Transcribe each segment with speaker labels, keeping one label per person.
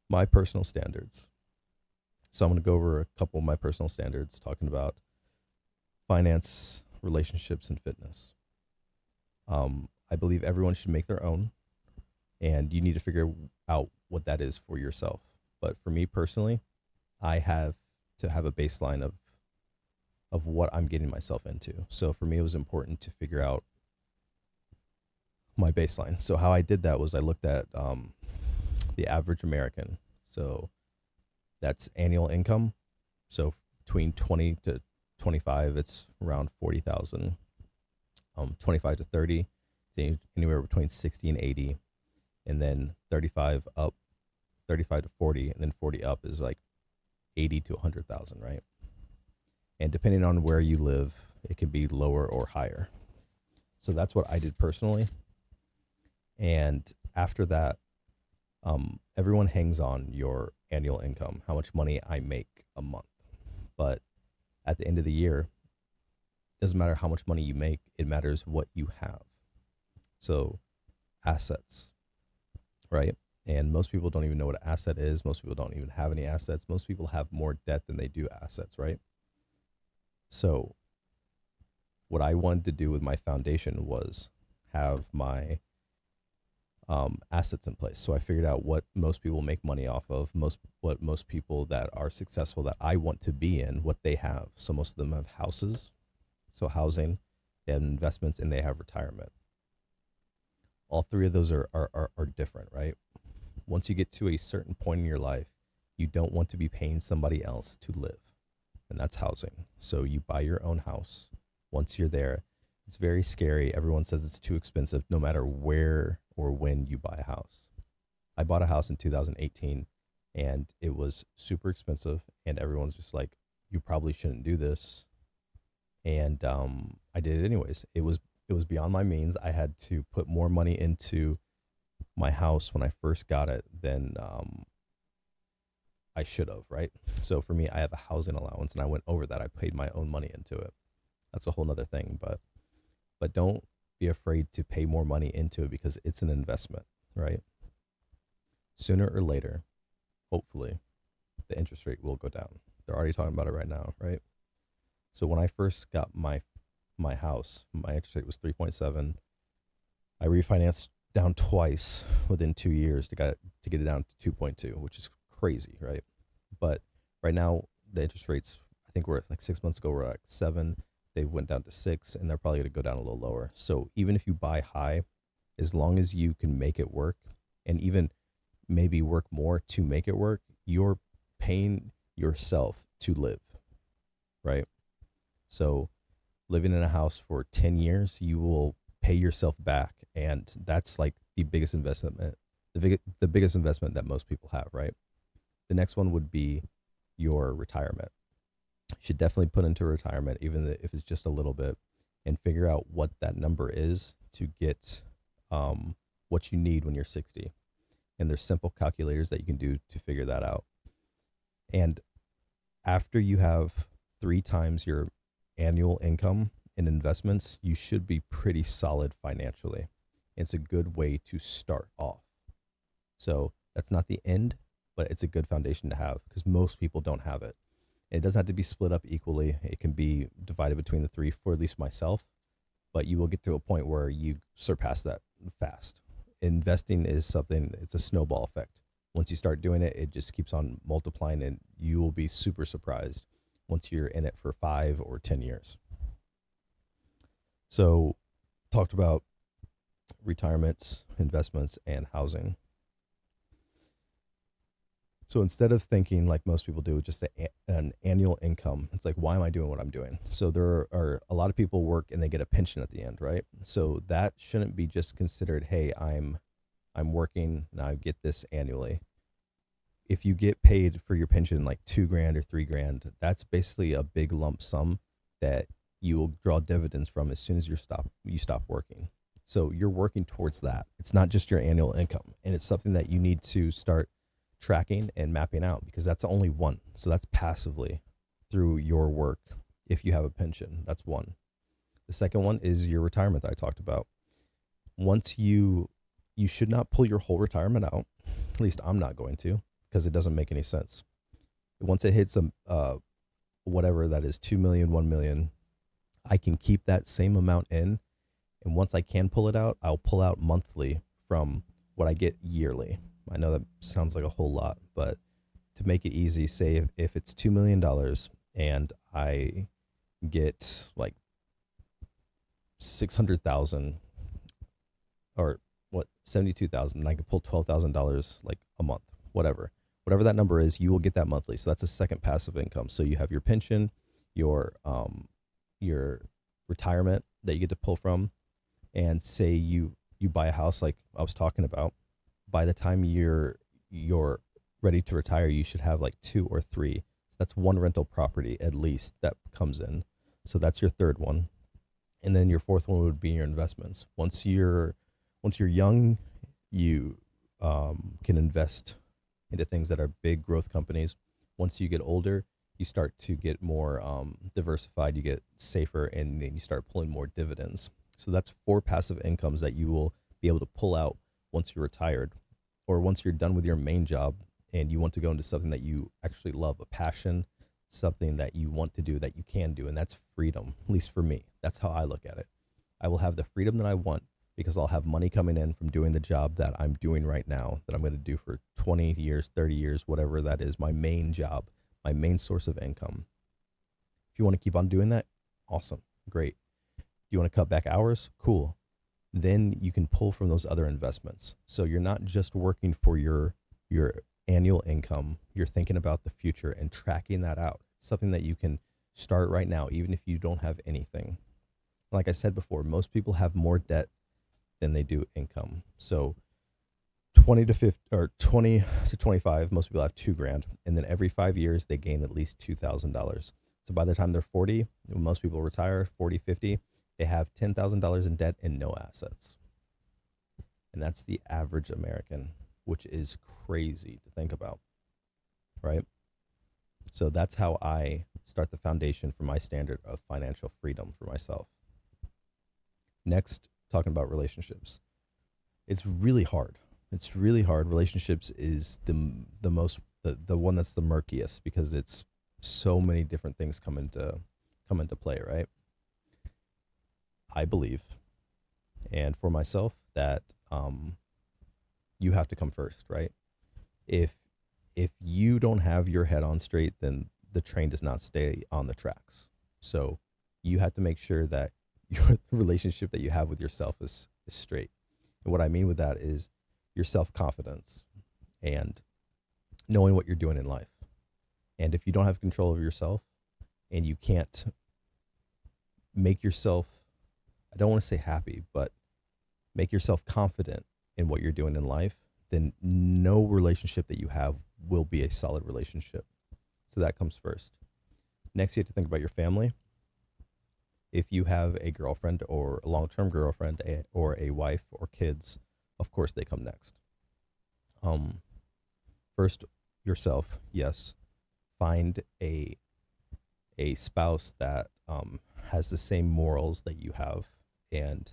Speaker 1: my personal standards. So I'm going to go over a couple of my personal standards talking about finance, relationships, and fitness. I believe everyone should make their own, and you need to figure out what that is for yourself. But for me personally, I have to have a baseline of what I'm getting myself into. So for me, it was important to figure out my baseline. So how I did that was I looked at the average American. So that's annual income. So between 20 to 25, it's around 40,000. 25 to 30, anywhere between 60 and 80, and then 35 up, 35 to 40, and then 40 up is like 80 to 100,000, right? And depending on where you live, it can be lower or higher. So that's what I did personally. And after that, everyone hangs on your annual income, how much money I make a month. But at the end of the year, doesn't matter how much money you make, it matters what you have. So assets, right? And most people don't even know what an asset is. Most people don't even have any assets. Most people have more debt than they do assets, right? So what I wanted to do with my foundation was have my assets in place. So I figured out what most people make money off of, what most people that are successful that I want to be in, what they have. So most of them have houses, so housing, they have investments, and they have retirement. All three of those are different, right? Once you get to a certain point in your life, you don't want to be paying somebody else to live, and that's housing. So you buy your own house. Once you're there, it's very scary. Everyone says it's too expensive no matter where or when you buy a house. I bought a house in 2018 and it was super expensive, and everyone's just like, you probably shouldn't do this. And I did it anyways. It was beyond my means. I had to put more money into my house when I first got it than I should have, right? So for me, I have a housing allowance, and I went over that. I paid my own money into it. That's a whole nother thing, but don't be afraid to pay more money into it because it's an investment, right? Sooner or later, hopefully, the interest rate will go down. They're already talking about it right now, right? So when I first got my house, my interest rate was 3.7. I refinanced down twice within 2 years to get it down to 2.2, which is crazy, right? But right now the interest rates, I think we're like 6 months ago, we're like 7. They went down to 6, and they're probably going to go down a little lower. So even if you buy high, as long as you can make it work, and even maybe work more to make it work, you're paying yourself to live, right? So living in a house for 10 years, you will pay yourself back. And that's like the biggest investment, the biggest investment that most people have, right? The next one would be your retirement. You should definitely put into retirement, even if it's just a little bit, and figure out what that number is to get what you need when you're 60. And there's simple calculators that you can do to figure that out. And after you have 3 times your annual income in investments, you should be pretty solid financially. It's a good way to start off. So that's not the end, but it's a good foundation to have because most people don't have it. It doesn't have to be split up equally. It can be divided between the three, for at least myself, but you will get to a point where you surpass that fast. Investing is something, it's a snowball effect. Once you start doing it, it just keeps on multiplying, and you will be super surprised once you're in it for 5 or 10 years. So, talked about retirements, investments, and housing. So instead of thinking like most people do, just an annual income, it's like, why am I doing what I'm doing? So there are a lot of people work and they get a pension at the end, right? So that shouldn't be just considered, hey, I'm working and I get this annually. If you get paid for your pension like 2 grand or 3 grand, that's basically a big lump sum that you will draw dividends from as soon as you stop working. So you're working towards that. It's not just your annual income, and it's something that you need to start tracking and mapping out because that's only one. So that's passively through your work. If you have a pension, that's one. The second one is your retirement that I talked about. Once you should not pull your whole retirement out. At least I'm not going to. because it doesn't make any sense. Once it hits whatever that is, 2 million, 1 million, I can keep that same amount in. And once I can pull it out, I'll pull out monthly from what I get yearly. I know that sounds like a whole lot, but to make it easy, say if it's $2 million and I get like 600,000 or what, 72,000, and I can pull $12,000 like a month, whatever that number is, you will get that monthly. So that's a second passive income. So you have your pension, your retirement that you get to pull from, and say you buy a house like I was talking about. By the time you're ready to retire, you should have like 2 or 3. So that's one rental property at least that comes in. So that's your third one. And then your fourth one would be your investments. Once you're young, you can invest into things that are big growth companies. Once you get older, you start to get more diversified, you get safer, and then you start pulling more dividends. So that's 4 passive incomes that you will be able to pull out once you're retired, or once you're done with your main job and you want to go into something that you actually love, a passion, something that you want to do, that you can do, and that's freedom. At least for me, that's how I look at it. I will have the freedom that I want because I'll have money coming in from doing the job that I'm doing right now, that I'm going to do for 20 years, 30 years, whatever that is, my main job, my main source of income. If you want to keep on doing that, awesome, great. You want to cut back hours? Cool. Then you can pull from those other investments. So you're not just working for your annual income, you're thinking about the future and tracking that out. It's something that you can start right now, even if you don't have anything. Like I said before, most people have more debt than they do income. So 20 to 50 or 20 to 25, most people have $2,000, and then every 5 years they gain at least $2,000. So by the time they're 40, most people retire 40, 50, they have $10,000 in debt and no assets. And that's the average American, which is crazy to think about, right? So that's how I start the foundation for my standard of financial freedom for myself. Next, talking about relationships. It's really hard. It's really hard. Relationships is the one that's the murkiest, because it's so many different things come into play, right? I believe, and for myself, that you have to come first, right? If you don't have your head on straight, then the train does not stay on the tracks. So you have to make sure that your relationship that you have with yourself is straight. And what I mean with that is your self-confidence and knowing what you're doing in life. And if you don't have control of yourself and you can't make yourself, I don't want to say happy, but make yourself confident in what you're doing in life, then no relationship that you have will be a solid relationship. So that comes first. Next, you have to think about your family. If you have a girlfriend or a long-term girlfriend or a wife or kids, of course they come next. First, yourself, yes. Find a spouse that has the same morals that you have and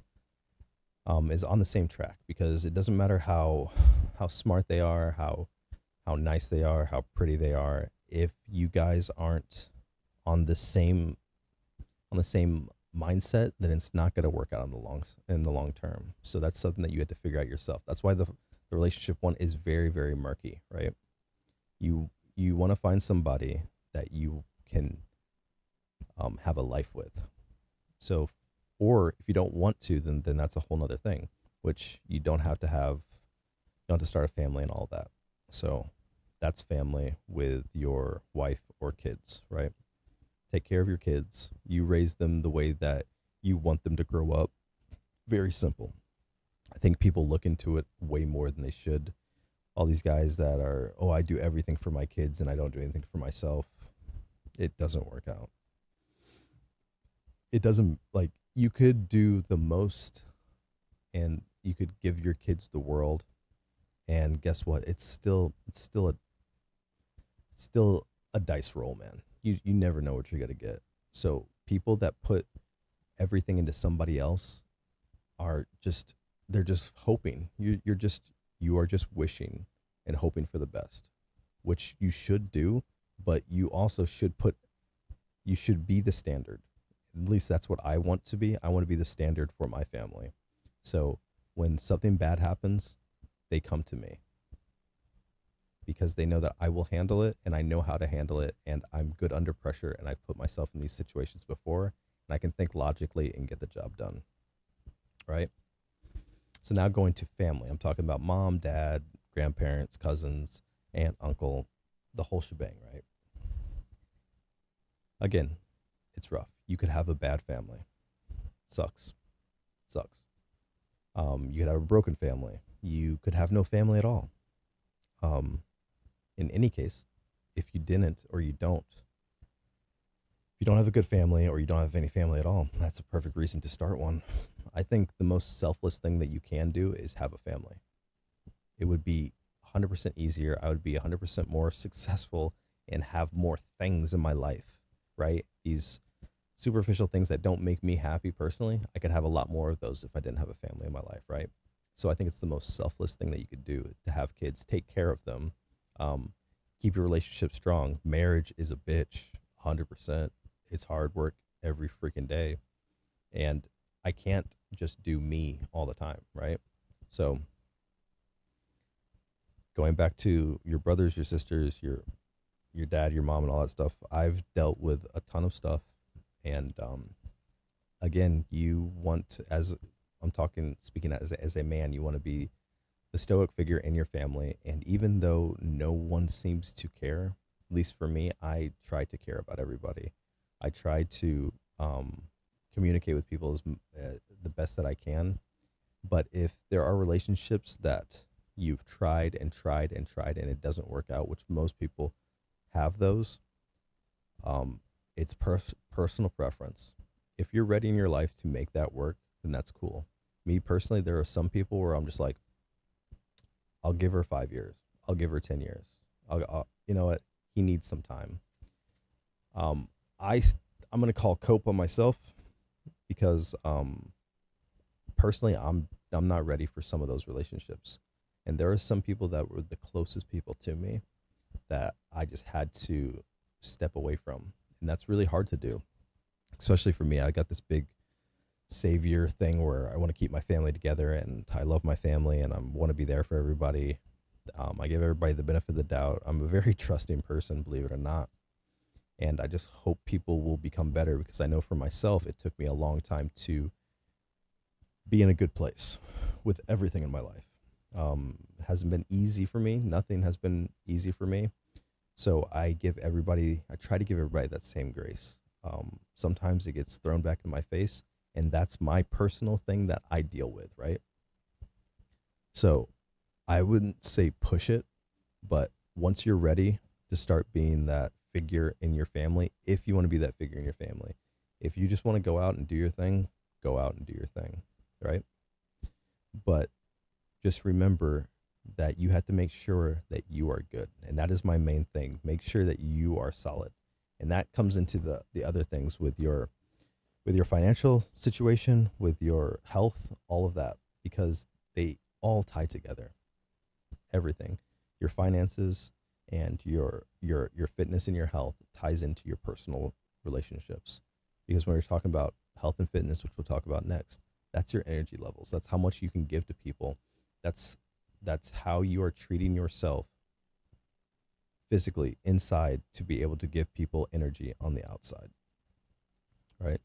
Speaker 1: is on the same track, because it doesn't matter how smart they are, how nice they are, how pretty they are. If you guys aren't on the same mindset, then it's not going to work out in the long term. So that's something that you have to figure out yourself. That's why the relationship one is very, very murky, right? You want to find somebody that you can have a life with. So, or if you don't want to, then that's a whole nother thing, which you don't have to start a family and all that. So that's family with your wife or kids, right? Take care of your kids. You raise them the way that you want them to grow up. Very simple. I think people look into it way more than they should. All these guys that are, oh, I do everything for my kids and I don't do anything for myself. It doesn't work out. It doesn't, like, you could do the most and you could give your kids the world, and guess what? It's still a dice roll, man. You never know what you're going to get. So people that put everything into somebody else they're just hoping. You are just wishing and hoping for the best. which you should do, but you also you should be the standard. At least that's what I want to be. I want to be the standard for my family. So when something bad happens, they come to me because they know that I will handle it and I know how to handle it and I'm good under pressure and I've put myself in these situations before and I can think logically and get the job done. Right? So now going to family. I'm talking about mom, dad, grandparents, cousins, aunt, uncle, the whole shebang, right? Again, it's rough. You could have a bad family. Sucks. Sucks. You could have a broken family. You could have no family at all. Um, in any case, if you didn't or you don't, if you don't have a good family or you don't have any family at all, that's a perfect reason to start one. I think the most selfless thing that you can do is have a family. It would be 100% easier. I would be 100% more successful and have more things in my life, right? These superficial things that don't make me happy personally, I could have a lot more of those if I didn't have a family in my life, right? So I think it's the most selfless thing that you could do to have kids, take care of them, keep your relationship strong. Marriage is a bitch, 100%. It's hard work every freaking day. And I can't just do me all the time, right? So going back to your brothers, your sisters, your dad, your mom, and all that stuff, I've dealt with a ton of stuff. And again, you want, as I'm talking, speaking as a man, you want to be the stoic figure in your family. And even though no one seems to care, at least for me, I try to care about everybody. I try to communicate with people the best that I can. But if there are relationships that you've tried and tried and tried and it doesn't work out, which most people have those, it's personal preference. If you're ready in your life to make that work, then that's cool. Me personally, there are some people where I'm just like, I'll give her 5 years. I'll give her 10 years. You know what? He needs some time. Um, I, I'm going to call cope on myself because personally, I'm not ready for some of those relationships. And there are some people that were the closest people to me that I just had to step away from. And that's really hard to do, especially for me. I got this big savior thing where I want to keep my family together and I love my family and I want to be there for everybody. I give everybody the benefit of the doubt. I'm a very trusting person, believe it or not. And I just hope people will become better because I know for myself, it took me a long time to be in a good place with everything in my life. Hasn't been easy for me. Nothing has been easy for me. So I try to give everybody that same grace. Sometimes it gets thrown back in my face, and that's my personal thing that I deal with, right? So I wouldn't say push it, but once you're ready to start being that figure in your family, if you want to be that figure in your family, if you just want to go out and do your thing, go out and do your thing, right? But just remember that you have to make sure that you are good. And that is my main thing. Make sure that you are solid. And that comes into the other things with your financial situation, with your health, all of that, because they all tie together. Everything. Your finances and your fitness and your health ties into your personal relationships. Because when we're talking about health and fitness, which we'll talk about next, that's your energy levels. That's how much you can give to people. That's how you are treating yourself physically inside to be able to give people energy on the outside, right?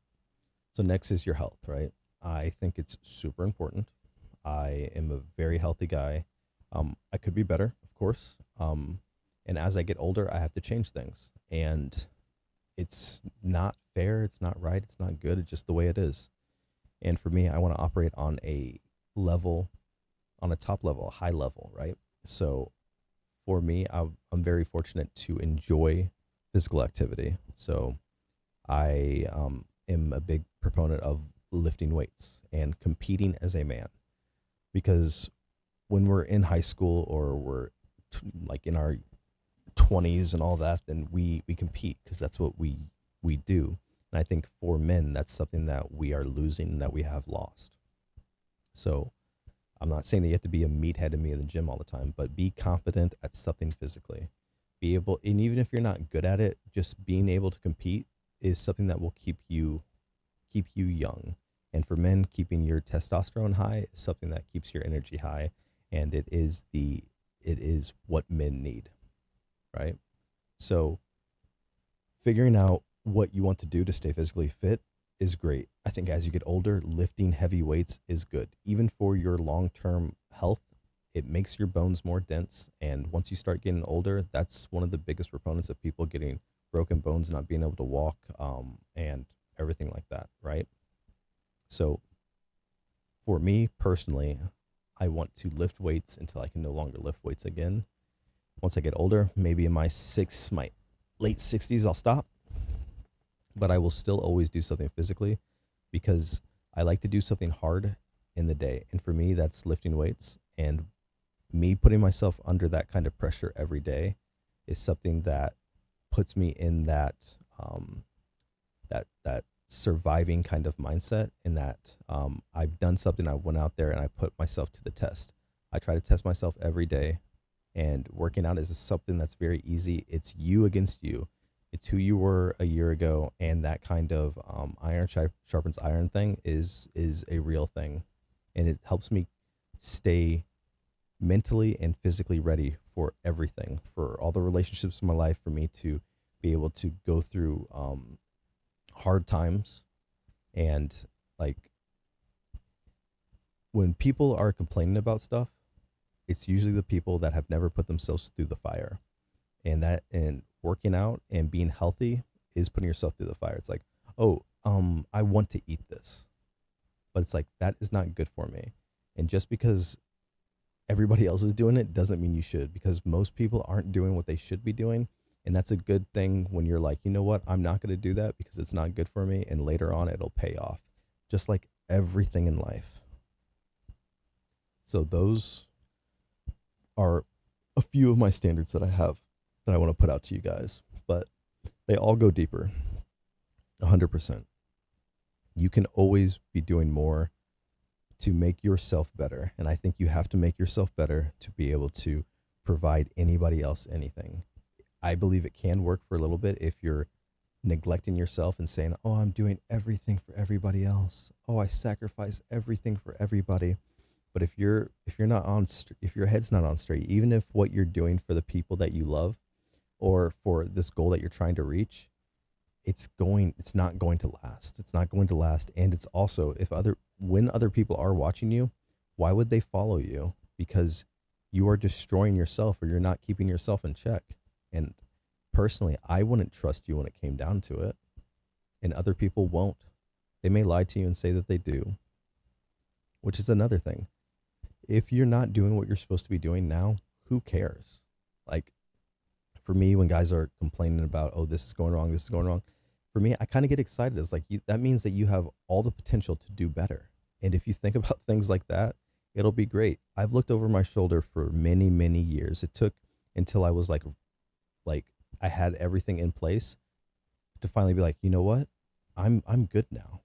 Speaker 1: So next is your health, right? I think it's super important. I am a very healthy guy. I could be better, of course. And as I get older, I have to change things. And it's not fair. It's not right. It's not good. It's just the way it is. And for me, I want to operate on a level, on a top level, a high level, right? So for me, I'm very fortunate to enjoy physical activity. So I am a big proponent of lifting weights and competing as a man because when we're in high school or we're like in our 20s and all that, then we compete because that's what we do. And I think for men, that's something that we are losing, that we have lost. So I'm not saying that you have to be a meathead and be in the gym all the time, but be competent at something physically. be able, and even if you're not good at it, just being able to compete is something that will keep you young. And for men, keeping your testosterone high is something that keeps your energy high, and it is what men need, right? So figuring out what you want to do to stay physically fit is great. I think as you get older, lifting heavy weights is good. Even for your long-term health, it makes your bones more dense. And once you start getting older, that's one of the biggest proponents of people getting broken bones, not being able to walk, and everything like that, right? So for me personally, I want to lift weights until I can no longer lift weights again. Once I get older, maybe in my late 60s, I'll stop, but I will still always do something physically because I like to do something hard in the day. And for me, that's lifting weights. And me putting myself under that kind of pressure every day is something that puts me in that surviving kind of mindset, in that I've done something. I went out there and I put myself to the test. I try to test myself every day, and working out is something that's very easy. It's you against you. It's who you were a year ago, and that kind of iron sharpens iron thing is a real thing, and it helps me stay mentally and physically ready for everything, for all the relationships in my life, for me to be able to go through hard times. And like, when people are complaining about stuff, it's usually the people that have never put themselves through the fire. And working out and being healthy is putting yourself through the fire. It's like, oh, I want to eat this, but it's like, that is not good for me. And just because everybody else is doing it doesn't mean you should, because most people aren't doing what they should be doing. And that's a good thing when you're like, you know what, I'm not going to do that because it's not good for me. And later on, it'll pay off, just like everything in life. So those are a few of my standards that I have that I want to put out to you guys, but they all go deeper. 100%. You can always be doing more to make yourself better. And I think you have to make yourself better to be able to provide anybody else anything. I believe it can work for a little bit if you're neglecting yourself and saying, "Oh, I'm doing everything for everybody else. Oh, I sacrifice everything for everybody." But if you're not on if your head's not on straight, even if what you're doing for the people that you love or for this goal that you're trying to reach, it's not going to last. It's not going to last. And it's also, when other people are watching you, why would they follow you? Because you are destroying yourself, or you're not keeping yourself in check. And personally, I wouldn't trust you when it came down to it, and other people won't. They may lie to you and say that they do, which is another thing. If you're not doing what you're supposed to be doing now, who cares? Like, for me, when guys are complaining about, oh, this is going wrong, this is going wrong, for me, I kind of get excited. It's like, that means that you have all the potential to do better. And if you think about things like that, it'll be great. I've looked over my shoulder for many, many years. It took until I was like I had everything in place to finally be like, you know what? I'm good now.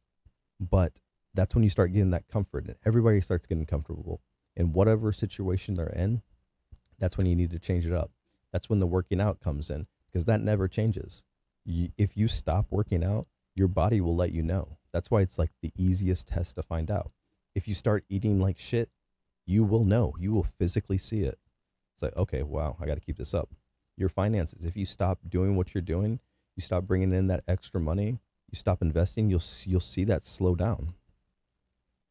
Speaker 1: But that's when you start getting that comfort, and everybody starts getting comfortable in whatever situation they're in. That's when you need to change it up. That's when the working out comes in, because that never changes. If you stop working out, your body will let you know. That's why it's like the easiest test to find out. If you start eating like shit, you will know. You will physically see it. It's like, okay, wow, I got to keep this up. Your finances, if you stop doing what you're doing, you stop bringing in that extra money, you stop investing, you'll see that slow down.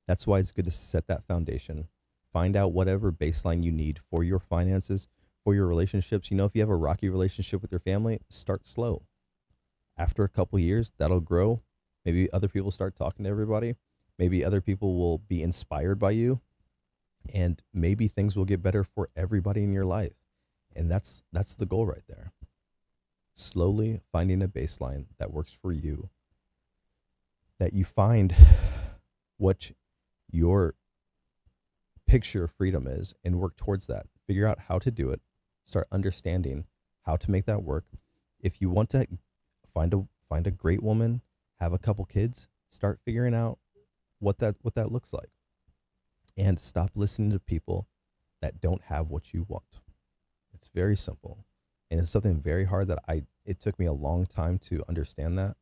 Speaker 1: That's why it's good to set that foundation. Find out whatever baseline you need for your finances, for your relationships. You know, if you have a rocky relationship with your family, start slow. After a couple years, that'll grow. Maybe other people start talking to everybody. Maybe other people will be inspired by you, and maybe things will get better for everybody in your life. And that's the goal right there. Slowly finding a baseline that works for you, that you find what your picture of freedom is, and work towards that. Figure out how to do it. Start understanding how to make that work. If you want to find a great woman, have a couple kids, start figuring out what that looks like. And stop listening to people that don't have what you want. It's very simple. And it's something very hard that it took me a long time to understand that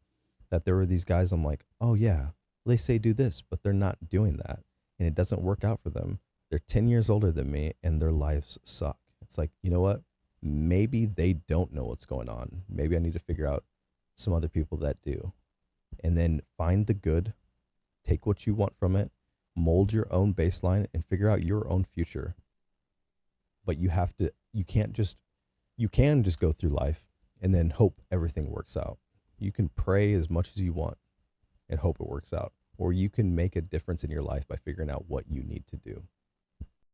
Speaker 1: there were these guys I'm like, oh yeah, they say do this, but they're not doing that. And it doesn't work out for them. They're 10 years older than me and their lives suck. It's like, you know what? Maybe they don't know what's going on. Maybe I need to figure out some other people that do. And then find the good, take what you want from it, mold your own baseline, and figure out your own future. But you can just go through life and then hope everything works out. You can pray as much as you want and hope it works out. Or you can make a difference in your life by figuring out what you need to do.